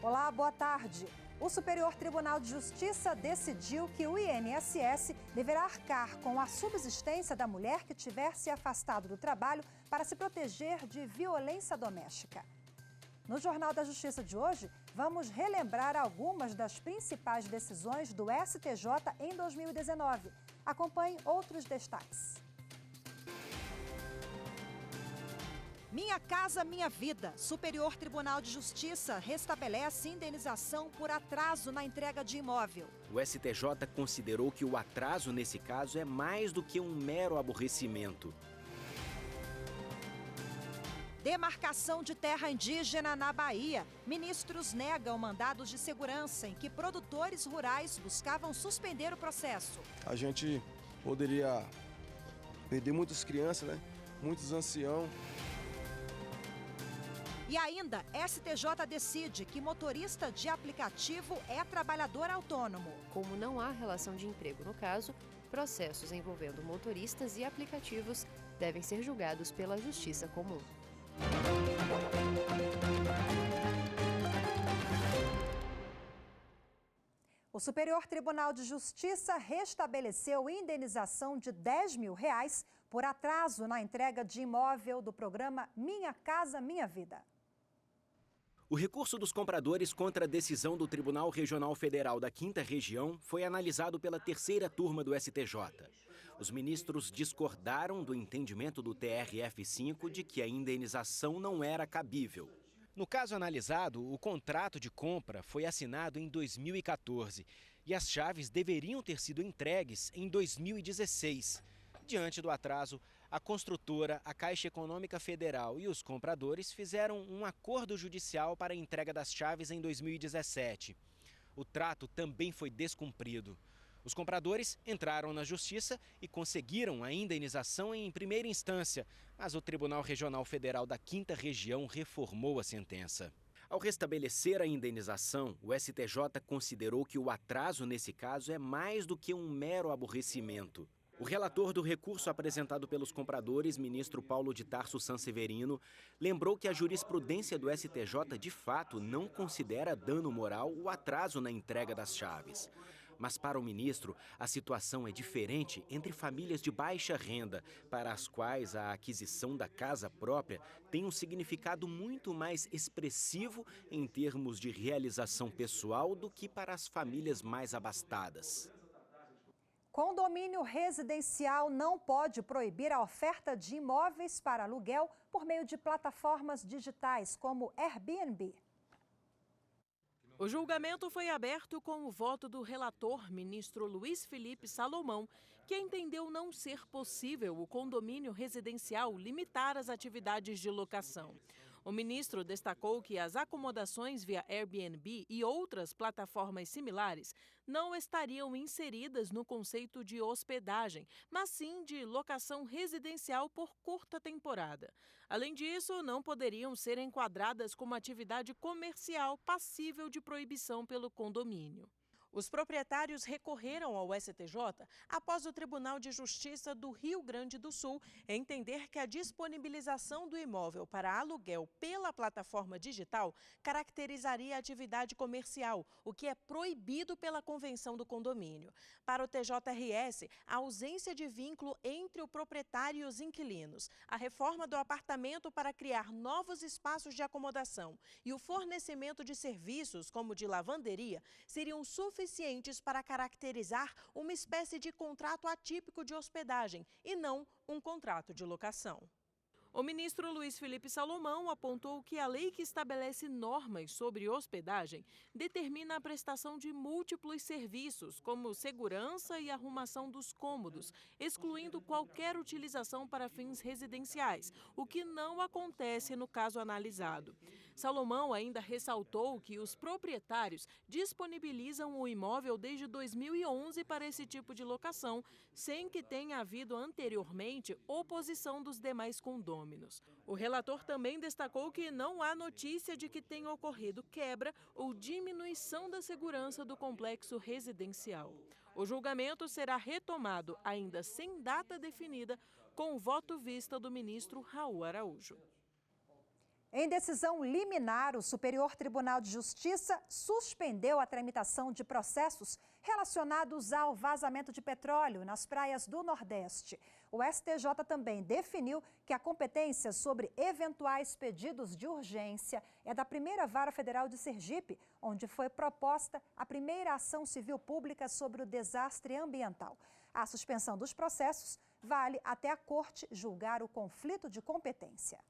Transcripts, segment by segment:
Olá, boa tarde. O Superior Tribunal de Justiça decidiu que o INSS deverá arcar com a subsistência da mulher que tiver se afastado do trabalho para se proteger de violência doméstica. No Jornal da Justiça de hoje, vamos relembrar algumas das principais decisões do STJ em 2019. Acompanhe outros destaques. Minha Casa Minha Vida. Superior Tribunal de Justiça restabelece indenização por atraso na entrega de imóvel. O STJ considerou que o atraso, nesse caso, é mais do que um mero aborrecimento. Demarcação de terra indígena na Bahia. Ministros negam mandados de segurança em que produtores rurais buscavam suspender o processo. A gente poderia perder muitas crianças, muitos anciãos. E ainda, STJ decide que motorista de aplicativo é trabalhador autônomo. Como não há relação de emprego no caso, processos envolvendo motoristas e aplicativos devem ser julgados pela Justiça Comum. O Superior Tribunal de Justiça restabeleceu indenização de R$10 mil por atraso na entrega de imóvel do programa Minha Casa Minha Vida. O recurso dos compradores contra a decisão do Tribunal Regional Federal da 5ª Região foi analisado pela 3ª turma do STJ. Os ministros discordaram do entendimento do TRF5 de que a indenização não era cabível. No caso analisado, o contrato de compra foi assinado em 2014 e as chaves deveriam ter sido entregues em 2016. Diante do atraso, a construtora, a Caixa Econômica Federal e os compradores fizeram um acordo judicial para a entrega das chaves em 2017. O trato também foi descumprido. Os compradores entraram na justiça e conseguiram a indenização em primeira instância, mas o Tribunal Regional Federal da 5ª Região reformou a sentença. Ao restabelecer a indenização, o STJ considerou que o atraso nesse caso é mais do que um mero aborrecimento. O relator do recurso apresentado pelos compradores, ministro Paulo de Tarso Sanseverino, lembrou que a jurisprudência do STJ de fato não considera dano moral o atraso na entrega das chaves. Mas para o ministro, a situação é diferente entre famílias de baixa renda, para as quais a aquisição da casa própria tem um significado muito mais expressivo em termos de realização pessoal do que para as famílias mais abastadas. Condomínio residencial não pode proibir a oferta de imóveis para aluguel por meio de plataformas digitais como Airbnb. O julgamento foi aberto com o voto do relator, ministro Luiz Felipe Salomão, que entendeu não ser possível o condomínio residencial limitar as atividades de locação. O ministro destacou que as acomodações via Airbnb e outras plataformas similares não estariam inseridas no conceito de hospedagem, mas sim de locação residencial por curta temporada. Além disso, não poderiam ser enquadradas como atividade comercial passível de proibição pelo condomínio. Os proprietários recorreram ao STJ após o Tribunal de Justiça do Rio Grande do Sul entender que a disponibilização do imóvel para aluguel pela plataforma digital caracterizaria a atividade comercial, o que é proibido pela Convenção do Condomínio. Para o TJRS, a ausência de vínculo entre o proprietário e os inquilinos, a reforma do apartamento para criar novos espaços de acomodação e o fornecimento de serviços, como de lavanderia, seriam suficientes para caracterizar uma espécie de contrato atípico de hospedagem e não um contrato de locação. O ministro Luiz Felipe Salomão apontou que a lei que estabelece normas sobre hospedagem determina a prestação de múltiplos serviços, como segurança e arrumação dos cômodos, excluindo qualquer utilização para fins residenciais, o que não acontece no caso analisado. Salomão ainda ressaltou que os proprietários disponibilizam o imóvel desde 2011 para esse tipo de locação, sem que tenha havido anteriormente oposição dos demais condôminos. O relator também destacou que não há notícia de que tenha ocorrido quebra ou diminuição da segurança do complexo residencial. O julgamento será retomado, ainda sem data definida, com o voto vista do ministro Raul Araújo. Em decisão liminar, o Superior Tribunal de Justiça suspendeu a tramitação de processos relacionados ao vazamento de petróleo nas praias do Nordeste. O STJ também definiu que a competência sobre eventuais pedidos de urgência é da Primeira Vara Federal de Sergipe, onde foi proposta a primeira ação civil pública sobre o desastre ambiental. A suspensão dos processos vale até a Corte julgar o conflito de competência.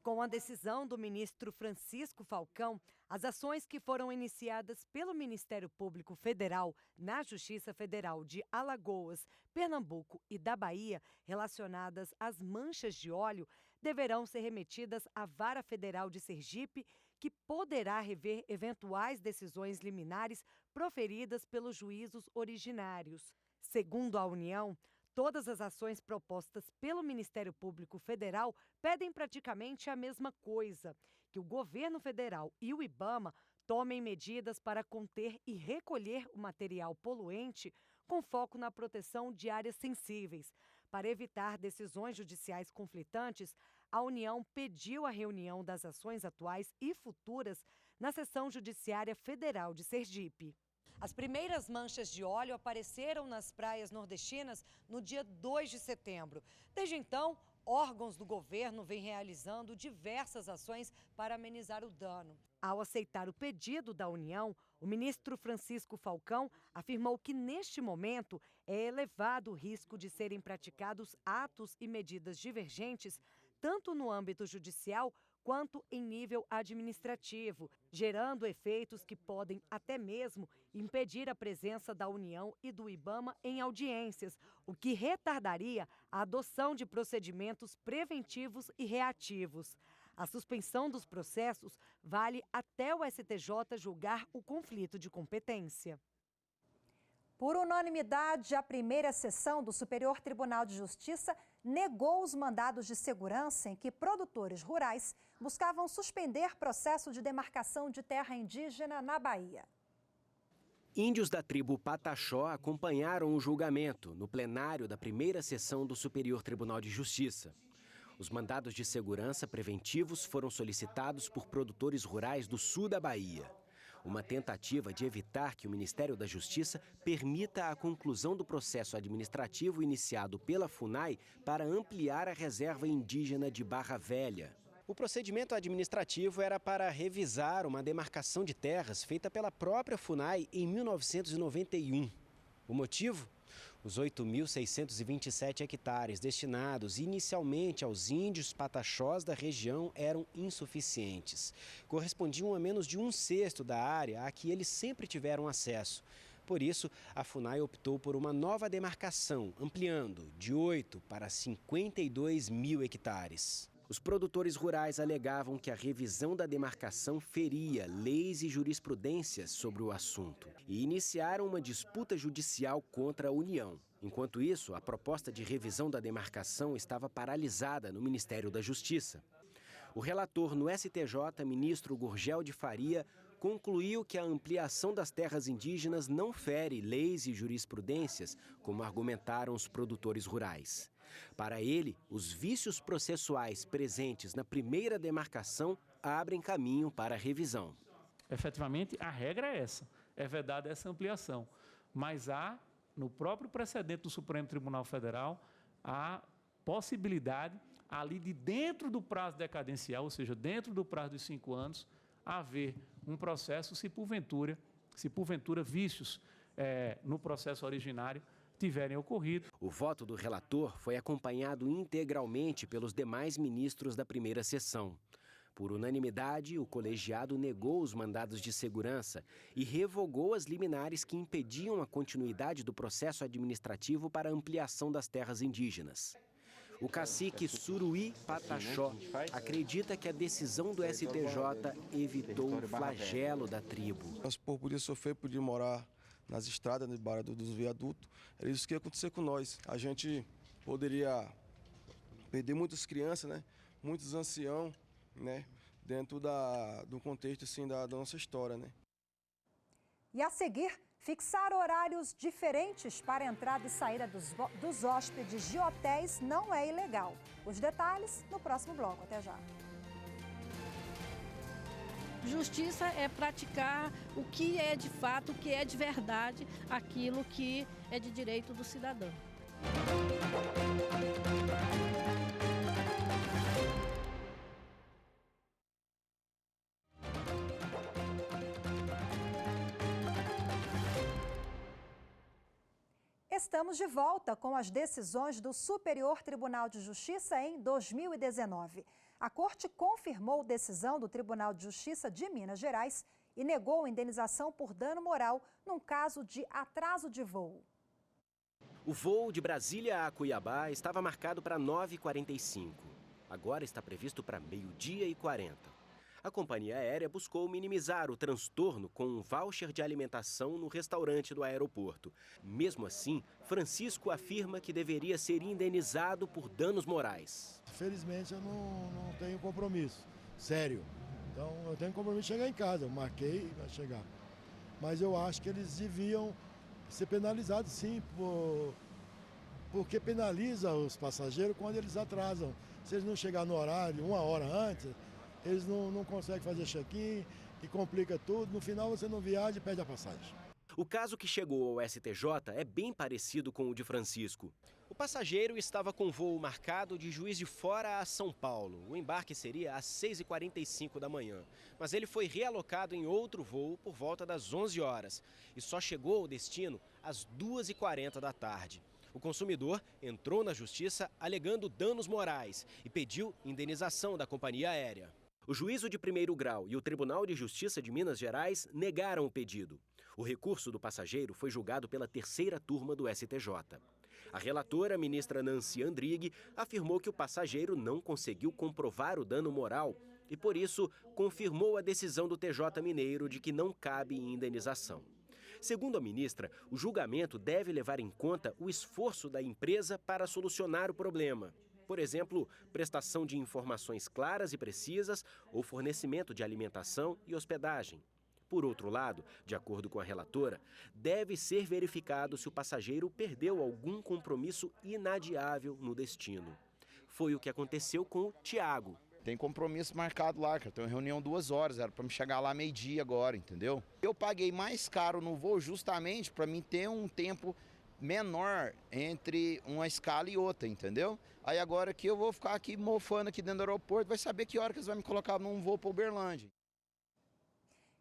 Com a decisão do ministro Francisco Falcão, as ações que foram iniciadas pelo Ministério Público Federal na Justiça Federal de Alagoas, Pernambuco e da Bahia, relacionadas às manchas de óleo, deverão ser remetidas à Vara Federal de Sergipe, que poderá rever eventuais decisões liminares proferidas pelos juízos originários. Segundo a União, todas as ações propostas pelo Ministério Público Federal pedem praticamente a mesma coisa: que o governo federal e o IBAMA tomem medidas para conter e recolher o material poluente com foco na proteção de áreas sensíveis. Para evitar decisões judiciais conflitantes, a União pediu a reunião das ações atuais e futuras na Seção Judiciária Federal de Sergipe. As primeiras manchas de óleo apareceram nas praias nordestinas no dia 2 de setembro. Desde então, órgãos do governo vêm realizando diversas ações para amenizar o dano. Ao aceitar o pedido da União, o ministro Francisco Falcão afirmou que, neste momento, é elevado o risco de serem praticados atos e medidas divergentes, tanto no âmbito judicial quanto em nível administrativo, gerando efeitos que podem até mesmo impedir a presença da União e do IBAMA em audiências, o que retardaria a adoção de procedimentos preventivos e reativos. A suspensão dos processos vale até o STJ julgar o conflito de competência. Por unanimidade, a primeira sessão do Superior Tribunal de Justiça negou os mandados de segurança em que produtores rurais buscavam suspender processo de demarcação de terra indígena na Bahia. Índios da tribo Pataxó acompanharam o julgamento no plenário da primeira sessão do Superior Tribunal de Justiça. Os mandados de segurança preventivos foram solicitados por produtores rurais do sul da Bahia. Uma tentativa de evitar que o Ministério da Justiça permita a conclusão do processo administrativo iniciado pela FUNAI para ampliar a reserva indígena de Barra Velha. O procedimento administrativo era para revisar uma demarcação de terras feita pela própria FUNAI em 1991. O motivo? Os 8.627 hectares destinados inicialmente aos índios pataxós da região eram insuficientes. Correspondiam a menos de 1/6 da área a que eles sempre tiveram acesso. Por isso, a FUNAI optou por uma nova demarcação, ampliando de 8 para 52 mil hectares. Os produtores rurais alegavam que a revisão da demarcação feria leis e jurisprudências sobre o assunto e iniciaram uma disputa judicial contra a União. Enquanto isso, a proposta de revisão da demarcação estava paralisada no Ministério da Justiça. O relator no STJ, ministro Gurgel de Faria, concluiu que a ampliação das terras indígenas não fere leis e jurisprudências, como argumentaram os produtores rurais. Para ele, os vícios processuais presentes na primeira demarcação abrem caminho para a revisão. Efetivamente, a regra é essa, é vedada essa ampliação. Mas há, no próprio precedente do Supremo Tribunal Federal, a possibilidade, ali de dentro do prazo decadencial, ou seja, dentro do prazo dos 5 anos, haver um processo se porventura vícios no processo originário tiverem ocorrido. O voto do relator foi acompanhado integralmente pelos demais ministros da primeira sessão. Por unanimidade, o colegiado negou os mandados de segurança e revogou as liminares que impediam a continuidade do processo administrativo para ampliação das terras indígenas. O cacique Suruí Pataxó acredita que a decisão do STJ evitou o flagelo da tribo. Nosso povo podia sofrer, podia morar nas estradas, na barra dos viadutos. Era isso que ia acontecer com nós. A gente poderia perder muitas crianças, né? Muitos anciãos, né? Dentro do contexto assim, da nossa história, né? E a seguir, fixar horários diferentes para a entrada e saída dos hóspedes de hotéis não é ilegal. Os detalhes no próximo bloco. Até já. Justiça é praticar o que é de fato, o que é de verdade, aquilo que é de direito do cidadão. Estamos de volta com as decisões do Superior Tribunal de Justiça em 2019. A Corte confirmou decisão do Tribunal de Justiça de Minas Gerais e negou indenização por dano moral num caso de atraso de voo. O voo de Brasília a Cuiabá estava marcado para 9h45. Agora está previsto para 12h40. A companhia aérea buscou minimizar o transtorno com um voucher de alimentação no restaurante do aeroporto. Mesmo assim, Francisco afirma que deveria ser indenizado por danos morais. Felizmente eu não tenho compromisso, sério. Então eu tenho compromisso de chegar em casa, eu marquei e vai chegar. Mas eu acho que eles deviam ser penalizados sim, porque penaliza os passageiros quando eles atrasam. Se eles não chegarem no horário, 1 hora antes, eles não conseguem fazer check-in e complica tudo. No final você não viaja e perde a passagem. O caso que chegou ao STJ é bem parecido com o de Francisco. O passageiro estava com voo marcado de Juiz de Fora a São Paulo. O embarque seria às 6h45 da manhã. Mas ele foi realocado em outro voo por volta das 11 horas e só chegou ao destino às 2h40 da tarde. O consumidor entrou na justiça alegando danos morais e pediu indenização da companhia aérea. O Juízo de Primeiro Grau e o Tribunal de Justiça de Minas Gerais negaram o pedido. O recurso do passageiro foi julgado pela terceira turma do STJ. A relatora, ministra Nancy Andrighi, afirmou que o passageiro não conseguiu comprovar o dano moral e, por isso, confirmou a decisão do TJ Mineiro de que não cabe indenização. Segundo a ministra, o julgamento deve levar em conta o esforço da empresa para solucionar o problema. Por exemplo, prestação de informações claras e precisas ou fornecimento de alimentação e hospedagem. Por outro lado, de acordo com a relatora, deve ser verificado se o passageiro perdeu algum compromisso inadiável no destino. Foi o que aconteceu com o Tiago. Tem compromisso marcado lá, cara. Tem uma reunião 2 horas, era para me chegar lá meio-dia agora, entendeu? Eu paguei mais caro no voo justamente para mim ter um tempo menor entre uma escala e outra, entendeu? Aí agora que eu vou ficar aqui mofando aqui dentro do aeroporto, vai saber que hora que eles vão me colocar num voo para Uberlândia.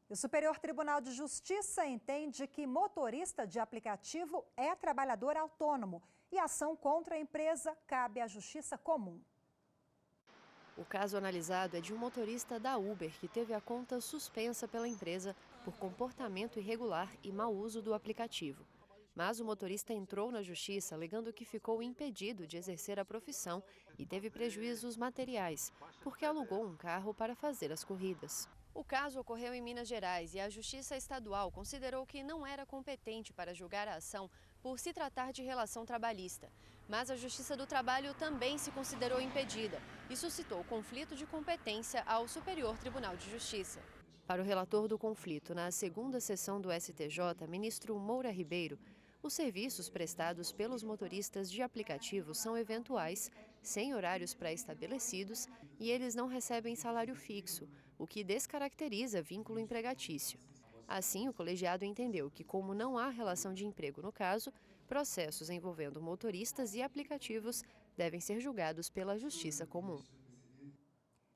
O Superior Tribunal de Justiça entende que motorista de aplicativo é trabalhador autônomo e a ação contra a empresa cabe à Justiça Comum. O caso analisado é de um motorista da Uber que teve a conta suspensa pela empresa por comportamento irregular e mau uso do aplicativo. Mas o motorista entrou na justiça alegando que ficou impedido de exercer a profissão e teve prejuízos materiais, porque alugou um carro para fazer as corridas. O caso ocorreu em Minas Gerais e a Justiça Estadual considerou que não era competente para julgar a ação por se tratar de relação trabalhista. Mas a Justiça do Trabalho também se considerou impedida e suscitou conflito de competência ao Superior Tribunal de Justiça. Para o relator do conflito, na segunda sessão do STJ, ministro Moura Ribeiro, os serviços prestados pelos motoristas de aplicativo são eventuais, sem horários pré-estabelecidos e eles não recebem salário fixo, o que descaracteriza vínculo empregatício. Assim, o colegiado entendeu que, como não há relação de emprego no caso, processos envolvendo motoristas e aplicativos devem ser julgados pela Justiça Comum.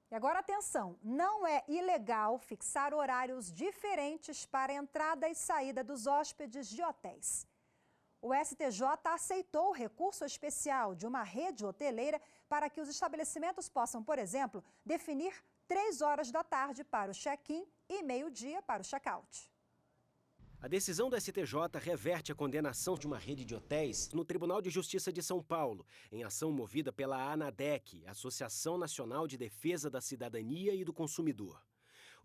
E agora atenção, não é ilegal fixar horários diferentes para a entrada e saída dos hóspedes de hotéis. O STJ aceitou o recurso especial de uma rede hoteleira para que os estabelecimentos possam, por exemplo, definir 3 horas da tarde para o check-in e meio-dia para o check-out. A decisão do STJ reverte a condenação de uma rede de hotéis no Tribunal de Justiça de São Paulo, em ação movida pela ANADEC, Associação Nacional de Defesa da Cidadania e do Consumidor.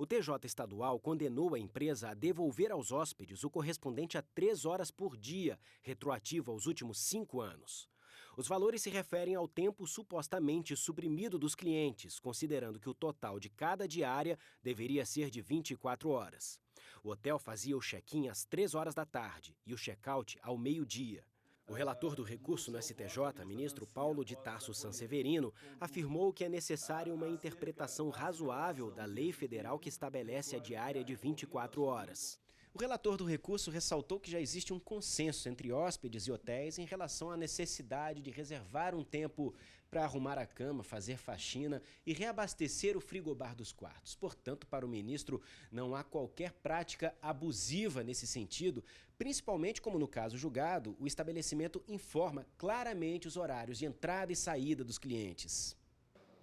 O TJ estadual condenou a empresa a devolver aos hóspedes o correspondente a 3 horas por dia, retroativo aos últimos 5 anos. Os valores se referem ao tempo supostamente suprimido dos clientes, considerando que o total de cada diária deveria ser de 24 horas. O hotel fazia o check-in às 3 horas da tarde e o check-out ao meio-dia. O relator do recurso no STJ, ministro Paulo de Tarso Sanseverino, afirmou que é necessária uma interpretação razoável da lei federal que estabelece a diária de 24 horas. O relator do recurso ressaltou que já existe um consenso entre hóspedes e hotéis em relação à necessidade de reservar um tempo para arrumar a cama, fazer faxina e reabastecer o frigobar dos quartos. Portanto, para o ministro, não há qualquer prática abusiva nesse sentido, principalmente como no caso julgado, o estabelecimento informa claramente os horários de entrada e saída dos clientes.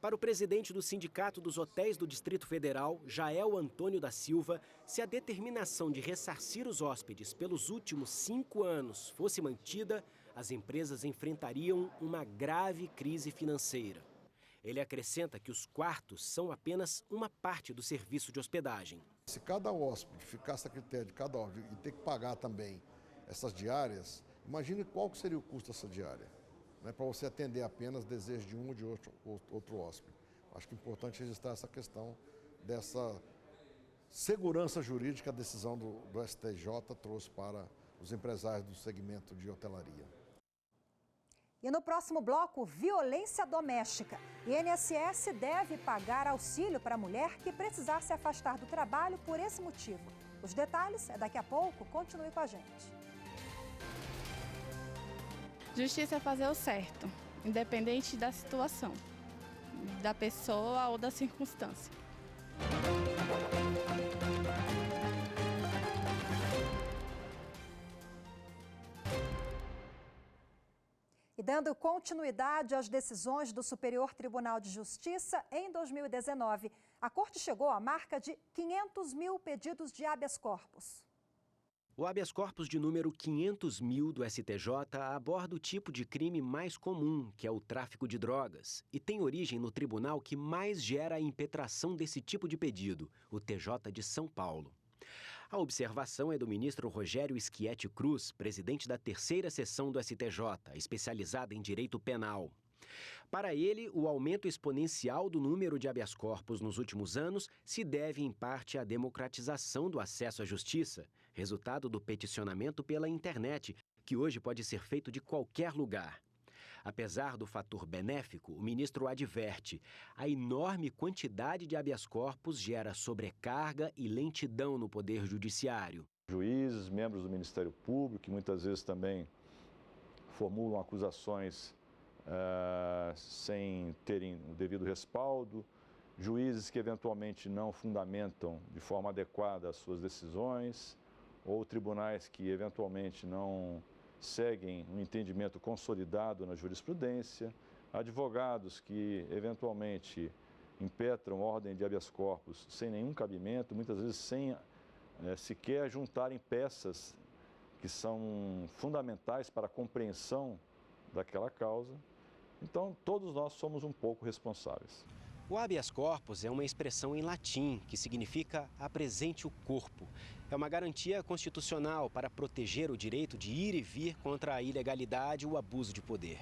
Para o presidente do Sindicato dos Hotéis do Distrito Federal, Jael Antônio da Silva, se a determinação de ressarcir os hóspedes pelos últimos 5 anos fosse mantida, as empresas enfrentariam uma grave crise financeira. Ele acrescenta que os quartos são apenas uma parte do serviço de hospedagem. Se cada hóspede ficasse a critério de cada hóspede e ter que pagar também essas diárias, imagine qual que seria o custo dessa diária. Para você atender apenas desejos de um ou de outro hóspede. Acho que é importante registrar essa questão dessa segurança jurídica que a decisão do STJ trouxe para os empresários do segmento de hotelaria. E no próximo bloco, violência doméstica. INSS deve pagar auxílio para a mulher que precisar se afastar do trabalho por esse motivo. Os detalhes é daqui a pouco, continue com a gente. Justiça é fazer o certo, independente da situação, da pessoa ou da circunstância. E dando continuidade às decisões do Superior Tribunal de Justiça, em 2019, a Corte chegou à marca de 500 mil pedidos de habeas corpus. O habeas corpus de número 500.000 do STJ aborda o tipo de crime mais comum, que é o tráfico de drogas, e tem origem no tribunal que mais gera a impetração desse tipo de pedido, o TJ de São Paulo. A observação é do ministro Rogério Schietti Cruz, presidente da 3ª Seção do STJ, especializada em direito penal. Para ele, o aumento exponencial do número de habeas corpus nos últimos anos se deve, em parte, à democratização do acesso à justiça, resultado do peticionamento pela internet, que hoje pode ser feito de qualquer lugar. Apesar do fator benéfico, o ministro adverte: a enorme quantidade de habeas corpus gera sobrecarga e lentidão no Poder Judiciário. Juízes, membros do Ministério Público, que muitas vezes também formulam acusações sem terem o devido respaldo, juízes que eventualmente não fundamentam de forma adequada as suas decisões, ou tribunais que eventualmente não seguem um entendimento consolidado na jurisprudência, advogados que eventualmente impetram ordem de habeas corpus sem nenhum cabimento, muitas vezes sem sequer juntarem peças que são fundamentais para a compreensão daquela causa. Então, todos nós somos um pouco responsáveis. O habeas corpus é uma expressão em latim que significa apresente o corpo. É uma garantia constitucional para proteger o direito de ir e vir contra a ilegalidade e o abuso de poder.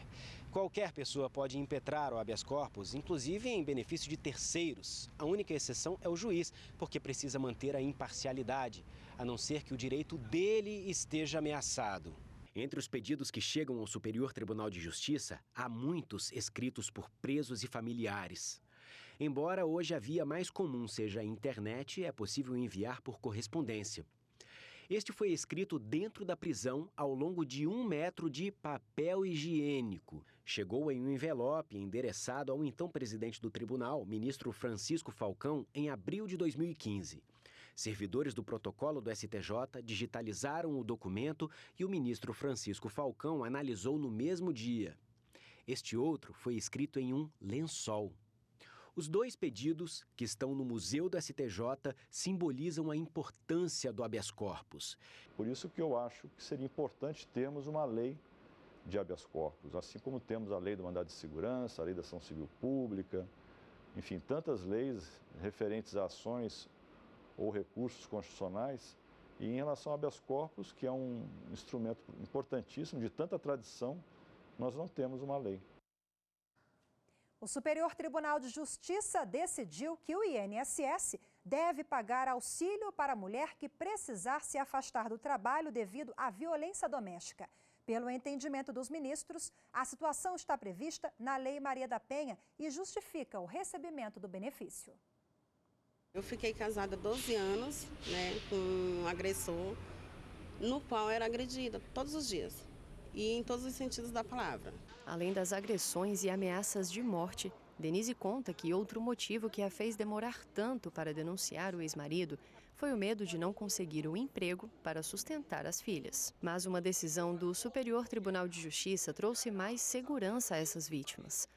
Qualquer pessoa pode impetrar o habeas corpus, inclusive em benefício de terceiros. A única exceção é o juiz, porque precisa manter a imparcialidade, a não ser que o direito dele esteja ameaçado. Entre os pedidos que chegam ao Superior Tribunal de Justiça, há muitos escritos por presos e familiares. Embora hoje a via mais comum seja a internet, é possível enviar por correspondência. Este foi escrito dentro da prisão ao longo de 1 metro de papel higiênico. Chegou em um envelope endereçado ao então presidente do tribunal, ministro Francisco Falcão, em abril de 2015. Servidores do protocolo do STJ digitalizaram o documento e o ministro Francisco Falcão analisou no mesmo dia. Este outro foi escrito em um lençol. Os 2 pedidos, que estão no Museu do STJ, simbolizam a importância do habeas corpus. Por isso que eu acho que seria importante termos uma lei de habeas corpus, assim como temos a lei do mandado de segurança, a lei da ação civil pública, enfim, tantas leis referentes a ações ou recursos constitucionais. E em relação ao habeas corpus, que é um instrumento importantíssimo, de tanta tradição, nós não temos uma lei. O Superior Tribunal de Justiça decidiu que o INSS deve pagar auxílio para a mulher que precisar se afastar do trabalho devido à violência doméstica. Pelo entendimento dos ministros, a situação está prevista na Lei Maria da Penha e justifica o recebimento do benefício. Eu fiquei casada há 12 anos, com um agressor, no qual era agredida todos os dias e em todos os sentidos da palavra. Além das agressões e ameaças de morte, Denise conta que outro motivo que a fez demorar tanto para denunciar o ex-marido foi o medo de não conseguir um emprego para sustentar as filhas. Mas uma decisão do Superior Tribunal de Justiça trouxe mais segurança a essas vítimas.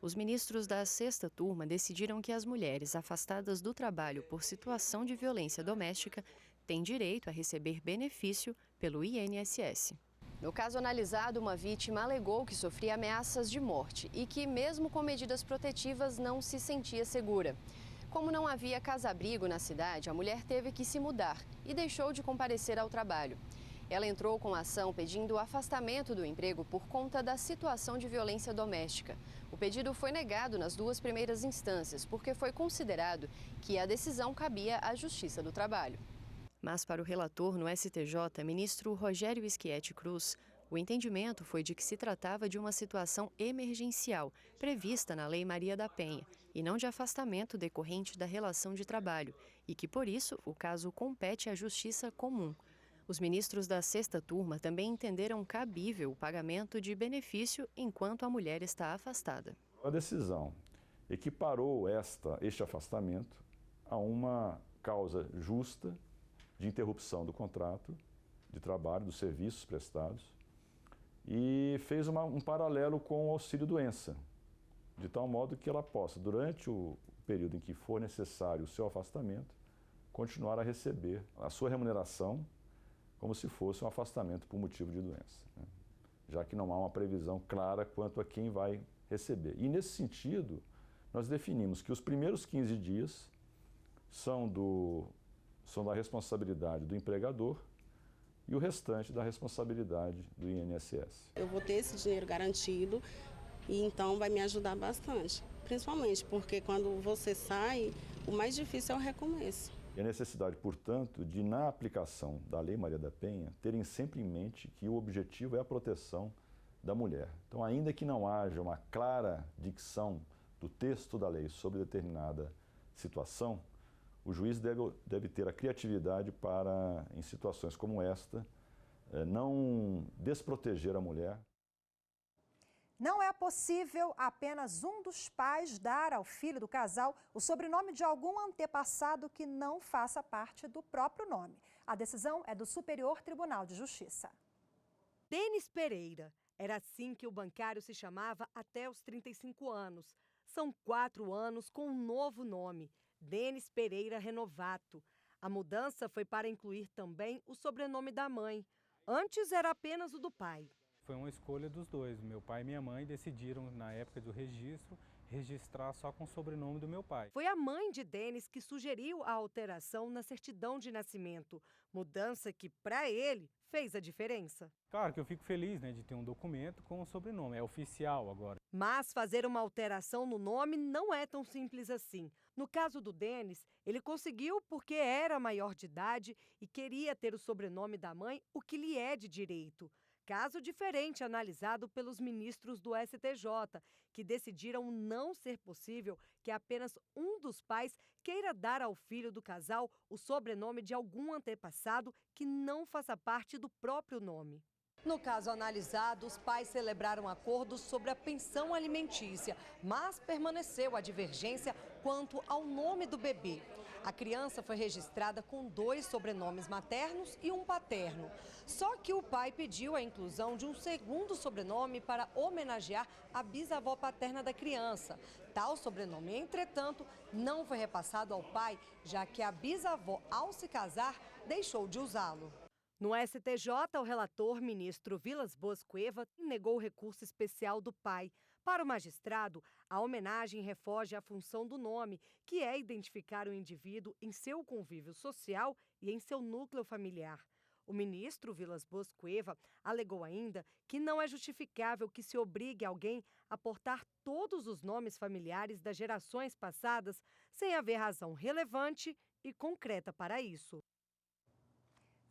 Os ministros da 6ª turma decidiram que as mulheres afastadas do trabalho por situação de violência doméstica têm direito a receber benefício pelo INSS. No caso analisado, uma vítima alegou que sofria ameaças de morte e que, mesmo com medidas protetivas, não se sentia segura. Como não havia casa-abrigo na cidade, a mulher teve que se mudar e deixou de comparecer ao trabalho. Ela entrou com a ação pedindo o afastamento do emprego por conta da situação de violência doméstica. O pedido foi negado nas 2 primeiras instâncias, porque foi considerado que a decisão cabia à Justiça do Trabalho. Mas para o relator no STJ, ministro Rogério Schietti Cruz, o entendimento foi de que se tratava de uma situação emergencial, prevista na Lei Maria da Penha, e não de afastamento decorrente da relação de trabalho, e que, por isso, o caso compete à Justiça Comum. Os ministros da 6ª turma também entenderam cabível o pagamento de benefício enquanto a mulher está afastada. A decisão equiparou este afastamento a uma causa justa de interrupção do contrato de trabalho, dos serviços prestados, e fez um paralelo com o auxílio-doença, de tal modo que ela possa, durante o período em que for necessário o seu afastamento, continuar a receber a sua remuneração como se fosse um afastamento por motivo de doença, já que não há uma previsão clara quanto a quem vai receber. E, nesse sentido, nós definimos que os primeiros 15 dias são da responsabilidade do empregador e o restante da responsabilidade do INSS. Eu vou ter esse dinheiro garantido e então vai me ajudar bastante, principalmente porque quando você sai, o mais difícil é o recomeço. E a necessidade, portanto, de, na aplicação da Lei Maria da Penha, terem sempre em mente que o objetivo é a proteção da mulher. Então, ainda que não haja uma clara dicção do texto da lei sobre determinada situação, o juiz deve ter a criatividade para, em situações como esta, não desproteger a mulher. Não é possível apenas um dos pais dar ao filho do casal o sobrenome de algum antepassado que não faça parte do próprio nome. A decisão é do Superior Tribunal de Justiça. Denis Pereira. Era assim que o bancário se chamava até os 35 anos. São 4 anos com um novo nome, Denis Pereira Renovato. A mudança foi para incluir também o sobrenome da mãe. Antes era apenas o do pai. Foi uma escolha dos dois. Meu pai e minha mãe decidiram, na época do registro, registrar só com o sobrenome do meu pai. Foi a mãe de Denis que sugeriu a alteração na certidão de nascimento. Mudança que, para ele, fez a diferença. Claro que eu fico feliz, de ter um documento com o sobrenome. É oficial agora. Mas fazer uma alteração no nome não é tão simples assim. No caso do Denis, ele conseguiu porque era maior de idade e queria ter o sobrenome da mãe, o que lhe é de direito. Caso diferente analisado pelos ministros do STJ, que decidiram não ser possível que apenas um dos pais queira dar ao filho do casal o sobrenome de algum antepassado que não faça parte do próprio nome. No caso analisado, os pais celebraram acordos sobre a pensão alimentícia, mas permaneceu a divergência quanto ao nome do bebê. A criança foi registrada com 2 sobrenomes maternos e um paterno. Só que o pai pediu a inclusão de um segundo sobrenome para homenagear a bisavó paterna da criança. Tal sobrenome, entretanto, não foi repassado ao pai, já que a bisavó, ao se casar, deixou de usá-lo. No STJ, o relator, ministro Vilas Boas Cueva, negou o recurso especial do pai. Para o magistrado, a homenagem refoge à função do nome, que é identificar o indivíduo em seu convívio social e em seu núcleo familiar. O ministro Vilas Boas Cueva alegou ainda que não é justificável que se obrigue alguém a portar todos os nomes familiares das gerações passadas sem haver razão relevante e concreta para isso.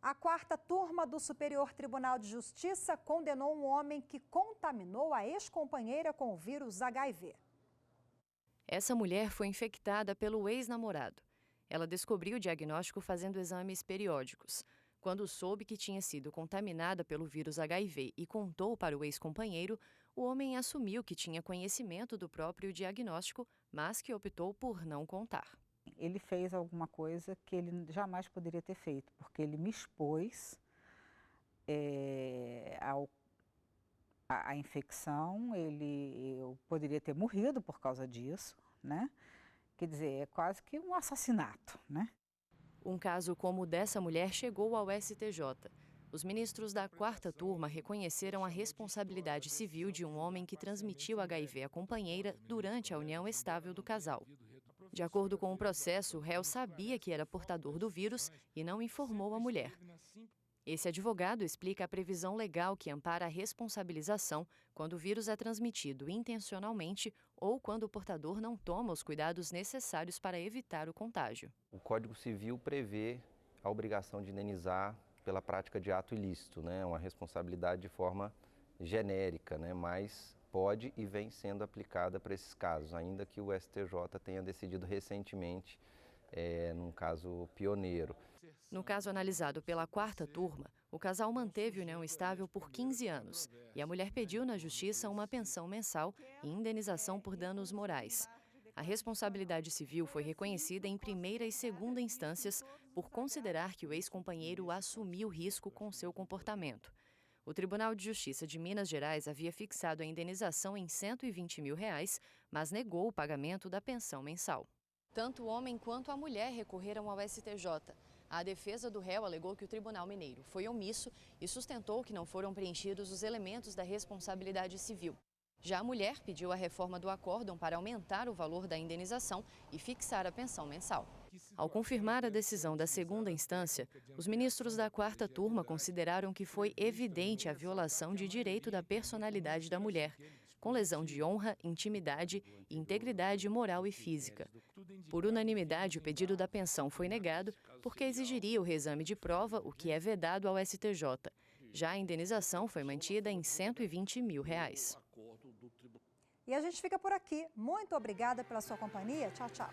A quarta turma do Superior Tribunal de Justiça condenou um homem que contaminou a ex-companheira com o vírus HIV. Essa mulher foi infectada pelo ex-namorado. Ela descobriu o diagnóstico fazendo exames periódicos. Quando soube que tinha sido contaminada pelo vírus HIV e contou para o ex-companheiro, o homem assumiu que tinha conhecimento do próprio diagnóstico, mas que optou por não contar. Ele fez alguma coisa que ele jamais poderia ter feito, porque ele me expôs à infecção, eu poderia ter morrido por causa disso, né? Quer dizer, é quase que um assassinato, né? Um caso como o dessa mulher chegou ao STJ. Os ministros da quarta turma reconheceram a responsabilidade civil de um homem que transmitiu HIV à companheira durante a união estável do casal. De acordo com o processo, o réu sabia que era portador do vírus e não informou a mulher. Esse advogado explica a previsão legal que ampara a responsabilização quando o vírus é transmitido intencionalmente ou quando o portador não toma os cuidados necessários para evitar o contágio. O Código Civil prevê a obrigação de indenizar pela prática de ato ilícito, né? Uma responsabilidade de forma genérica, né? Mas pode e vem sendo aplicada para esses casos, ainda que o STJ tenha decidido recentemente num caso pioneiro. No caso analisado pela quarta turma, o casal manteve união estável por 15 anos e a mulher pediu na justiça uma pensão mensal e indenização por danos morais. A responsabilidade civil foi reconhecida em primeira e segunda instâncias por considerar que o ex-companheiro assumiu risco com seu comportamento. O Tribunal de Justiça de Minas Gerais havia fixado a indenização em R$ 120 mil, mas negou o pagamento da pensão mensal. Tanto o homem quanto a mulher recorreram ao STJ. A defesa do réu alegou que o Tribunal Mineiro foi omisso e sustentou que não foram preenchidos os elementos da responsabilidade civil. Já a mulher pediu a reforma do acórdão para aumentar o valor da indenização e fixar a pensão mensal. Ao confirmar a decisão da segunda instância, os ministros da quarta turma consideraram que foi evidente a violação de direito da personalidade da mulher, com lesão de honra, intimidade e integridade moral e física. Por unanimidade, o pedido da pensão foi negado porque exigiria o reexame de prova, o que é vedado ao STJ. Já a indenização foi mantida em R$ 120 mil. E a gente fica por aqui. Muito obrigada pela sua companhia. Tchau, tchau.